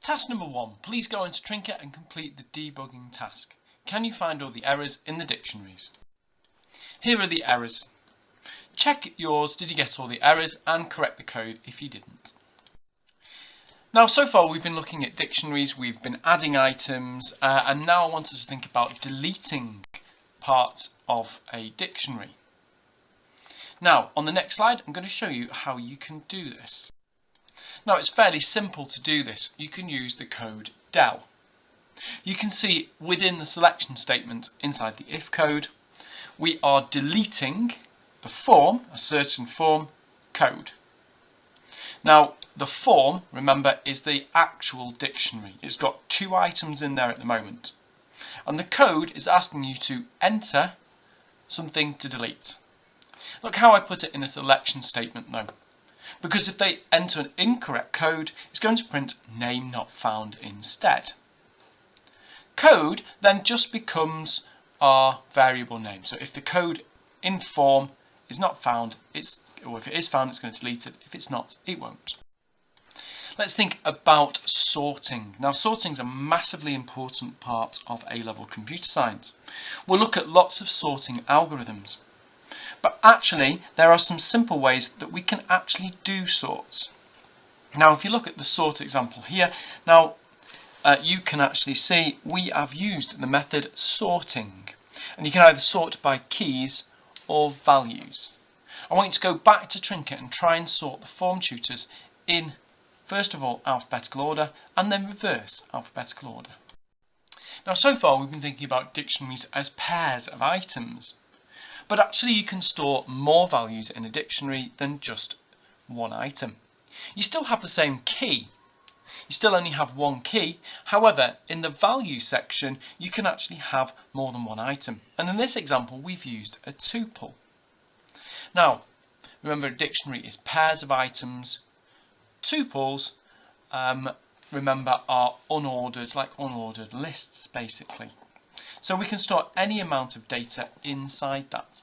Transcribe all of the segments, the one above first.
Task number 1. Please go into Trinket and complete the debugging task. Can you find all the errors in the dictionaries? Here are the errors. Check yours, did you get all the errors, and correct the code if you didn't. Now, so far we've been looking at dictionaries, we've been adding items, and now I want us to think about deleting parts of a dictionary. Now, on the next slide, I'm going to show you how you can do this. Now, it's fairly simple to do this. You can use the code del. You can see within the selection statement inside the if code, we are deleting the form, a certain form, code. Now, the form, remember, is the actual dictionary. It's got 2 items in there at the moment. And the code is asking you to enter something to delete. Look how I put it in a selection statement though. Because if they enter an incorrect code, it's going to print name not found instead. Code then just becomes our variable name. So if the code in form is not found, or if it is found, it's going to delete it. If it's not, it won't. Let's think about sorting. Now, sorting is a massively important part of A-level computer science. We'll look at lots of sorting algorithms. But actually, there are some simple ways that we can actually do sorts. Now, if you look at the sort example here, now you can actually see we have used the method sorting. And you can either sort by keys or values. I want you to go back to Trinket and try and sort the form tutors in, first of all, alphabetical order, and then reverse alphabetical order. Now, so far we've been thinking about dictionaries as pairs of items. But actually you can store more values in a dictionary than just one item. You still have the same key. You still only have one key. However, in the value section, you can actually have more than one item. And in this example, we've used a tuple. Now, remember, a dictionary is pairs of items. Tuples, remember, are unordered, like unordered lists, basically. So we can store any amount of data inside that.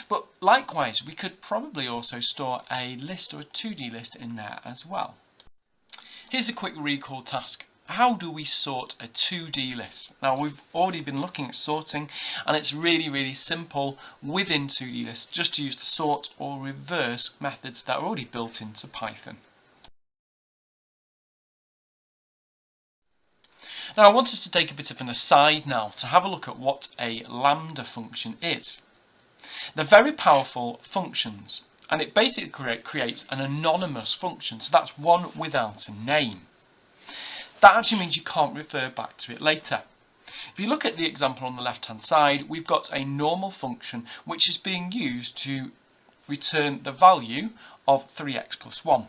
But likewise, we could probably also store a list or a 2D list in there as well. Here's a quick recall task. How do we sort a 2D list? Now, we've already been looking at sorting, and it's really simple within 2D lists just to use the sort or reverse methods that are already built into Python. Now, I want us to take a bit of an aside now to have a look at what a lambda function is. They're very powerful functions, and it basically creates an anonymous function, so that's one without a name. That actually means you can't refer back to it later. If you look at the example on the left hand side, we've got a normal function which is being used to return the value of 3x plus 1.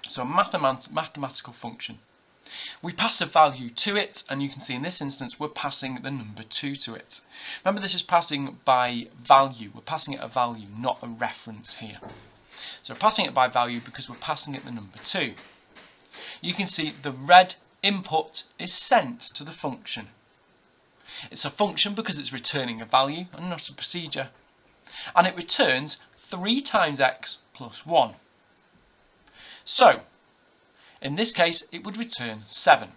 So a mathematical function. We pass a value to it, and you can see in this instance we're passing the number 2 to it. Remember, this is passing by value. We're passing it a value, not a reference here. So we're passing it by value because we're passing it the number 2. You can see the red input is sent to the function. It's a function because it's returning a value and not a procedure. And it returns 3 times x plus 1. So, in this case, it would return 7.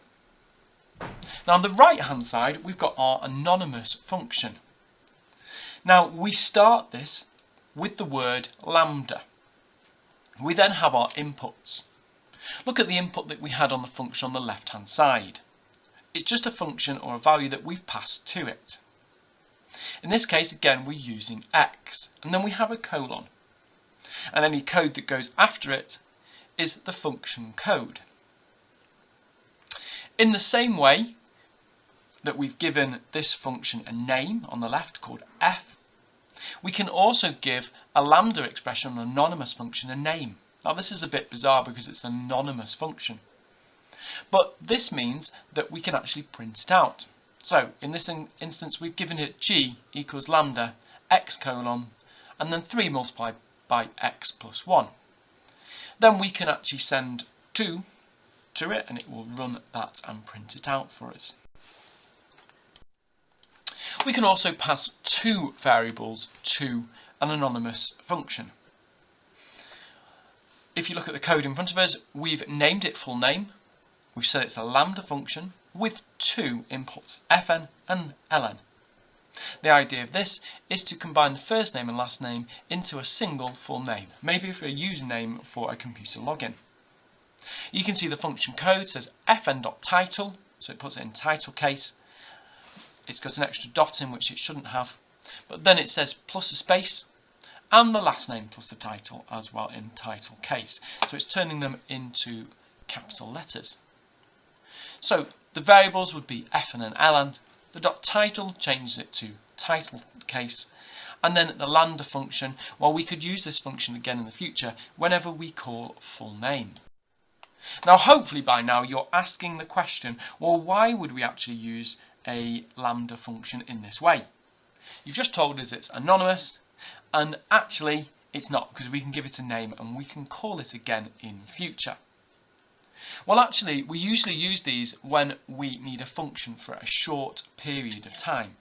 Now, on the right-hand side, we've got our anonymous function. Now, we start this with the word lambda. We then have our inputs. Look at the input that we had on the function on the left-hand side. It's just a function or a value that we've passed to it. In this case, again, we're using x, and then we have a colon. And any code that goes after it is the function code. In the same way that we've given this function a name on the left called f, we can also give a lambda expression, an anonymous function, a name. Now, this is a bit bizarre because it's an anonymous function, but this means that we can actually print it out. So in this instance, we've given it g equals lambda x colon and then 3 multiplied by x plus 1. Then we can actually send 2 to it, and it will run that and print it out for us. We can also pass 2 variables to an anonymous function. If you look at the code in front of us, we've named it full name, we've said it's a lambda function with two inputs, fn and ln. The idea of this is to combine the first name and last name into a single full name, maybe for a username for a computer login. You can see the function code says fn.title, so it puts it in title case. It's got an extra dot in which it shouldn't have, but then it says plus a space and the last name plus the title as well in title case. So it's turning them into capital letters. So the variables would be fn and ln. The dot title changes it to title case, and then the lambda function, well, we could use this function again in the future whenever we call full name. Now hopefully by now you're asking the question, well, why would we actually use a lambda function in this way? You've just told us it's anonymous, and actually it's not, because we can give it a name and we can call it again in future. Well, actually, we usually use these when we need a function for a short period of time.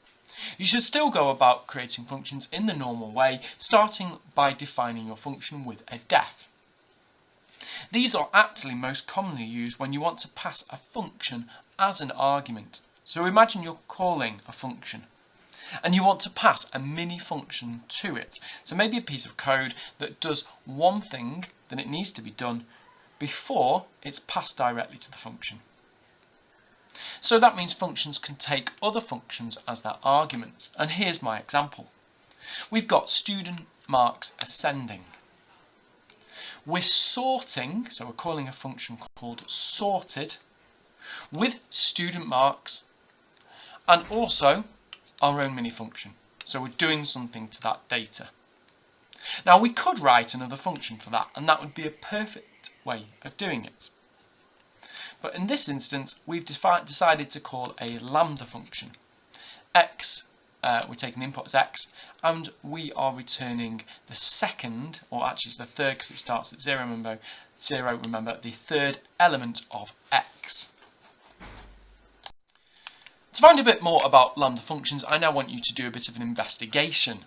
You should still go about creating functions in the normal way, starting by defining your function with a def. These are actually most commonly used when you want to pass a function as an argument. So imagine you're calling a function and you want to pass a mini function to it. So maybe a piece of code that does one thing that it needs to be done before it's passed directly to the function. So that means functions can take other functions as their arguments. And here's my example. We've got student marks ascending. We're sorting, so we're calling a function called sorted with student marks and also our own mini function. So we're doing something to that data. Now we could write another function for that, and that would be a perfect way of doing it. But in this instance, we've decided to call a lambda function. X, we're taking the input as x, and we are returning the second, or actually it's the third because it starts at 0, remember, the third element of x. To find a bit more about lambda functions, I now want you to do a bit of an investigation.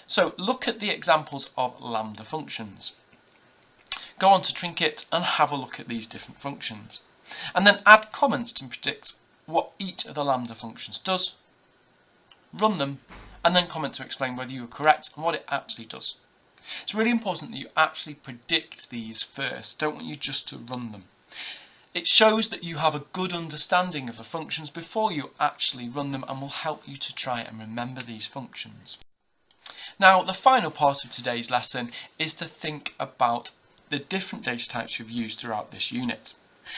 So look at the examples of lambda functions. Go on to Trinket and have a look at these different functions. And then add comments to predict what each of the lambda functions does, run them, and then comment to explain whether you are correct and what it actually does. It's really important that you actually predict these first. Don't want you just to run them. It shows that you have a good understanding of the functions before you actually run them, and will help you to try and remember these functions. Now, the final part of today's lesson is to think about the different data types you've used throughout this unit.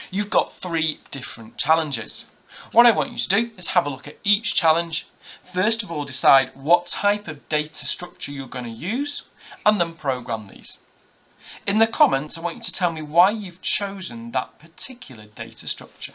You've got 3 different challenges. What I want you to do is have a look at each challenge. First of all, decide what type of data structure you're going to use, and then program these. In the comments, I want you to tell me why you've chosen that particular data structure.